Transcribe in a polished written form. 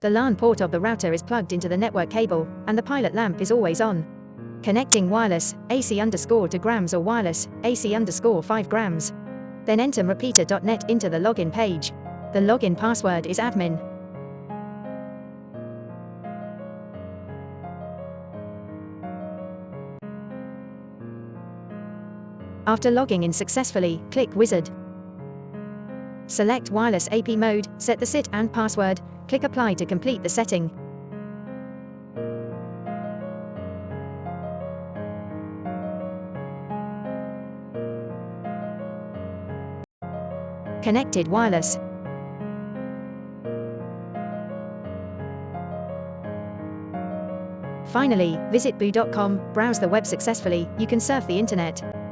The LAN port of the router is plugged into the network cable, and the pilot lamp is always on. Connecting wireless, AC_to grams or wireless, AC_5 grams. Then enter repeater.net into the login page. The login password is admin. After logging in successfully, click Wizard. Select Wireless AP mode, set the SIT and password, click Apply to complete the setting. Connected wireless. Finally, visit boo.com, browse the web successfully, you can surf the internet.